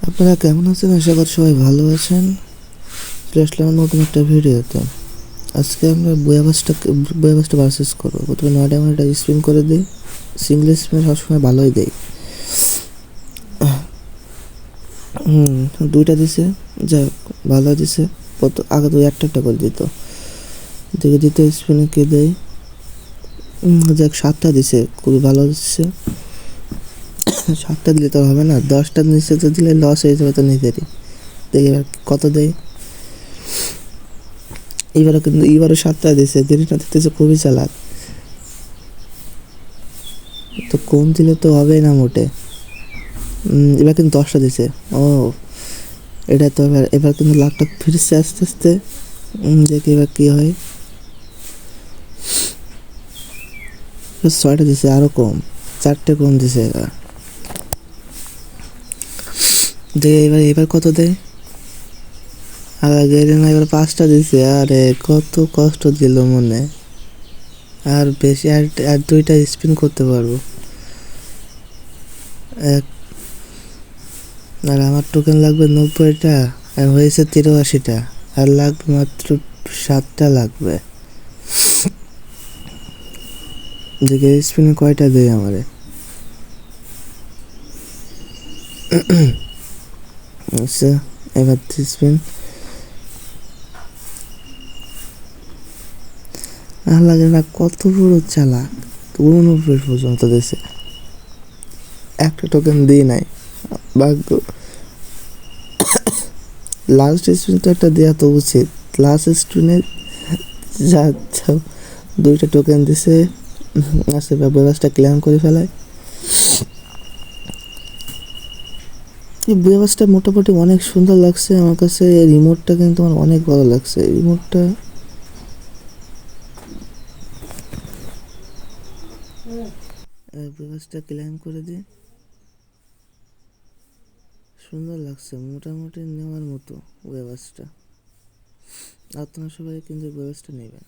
আপনারা কেমন আছেন? আশা করি সবাই ভালো আছেন। চলে আসলাম নতুন একটা ভিডিওতে। আজকে আমরা বুয়াবাসটা ভার্সেস করবো। প্রথমে 9 ডায়মন্ড একটা স্পিন করে দিই। সিঙ্গেল স্পিন সবসময় ভালোই দেয়। দুইটা দিছে, যাই হোক ভালো দিছে। আগে তো একটা করে দিত। দেখে দ্বিতীয় স্পিনে কে দেয়? যাক 7টা দিছে, খুবই ভালো দিচ্ছে। 7টা দিলে তো হবে না, 10টার নিচে তো দিলে লস হয়ে যাবে তো নিজেরই। দেখি এবার কত দেয়। এবারও 7টা দিছে, দেরিটা দিতেছে খুবই চালাক। তো কম দিলে তো হবেই না মোটে। এবার কিন্তু 10টা দিছে। ও এটা তো এবার কিন্তু লাখটা ফিরছে আস্তে আস্তে। দেখি এবার কী হয়। 6টা দিছে, আরও কম, 4টে কম দিছে এবার। দেখি এবার কত দেয়। আগে না, এবার 5টা দিছে। আরে কত কষ্ট দিল মনে। আর বেশি আর 2টা স্পিন করতে পারবো। আর আমার টোকেন লাগবে 90টা, আর হয়েছে 83টা। আর লাগবে মাত্র 7টা লাগবে। দেখে স্পিনে কয়টা দেয় আমারে। আচ্ছা, এবার স্পিন আর লাগে না। কত বড় চালাক, 90 পর্যন্ত দিয়েছে। একটা টোকেন দিয়ে নাই, ভাগ্য। লাস্ট স্পিন তো একটা দেওয়া তো উচিত। লাস্ট স্পিনে যা 2টা টোকেন দিছে। আচ্ছা, ব্যবস্থা ক্লেম করে ফেলায়। এই ব্যবস্থা মোটামুটি অনেক সুন্দর লাগছে আমার কাছে। রিমোটটা কিন্তু আমার অনেক ভালো লাগছে। রিমোটটা ব্যবস্থা ক্লেম করে দিয়ে সুন্দর লাগছে, মোটামুটি নেওয়ার মতো ব্যবস্থা। আপনারা সবাই কিন্তু ব্যবস্থা নেবেন।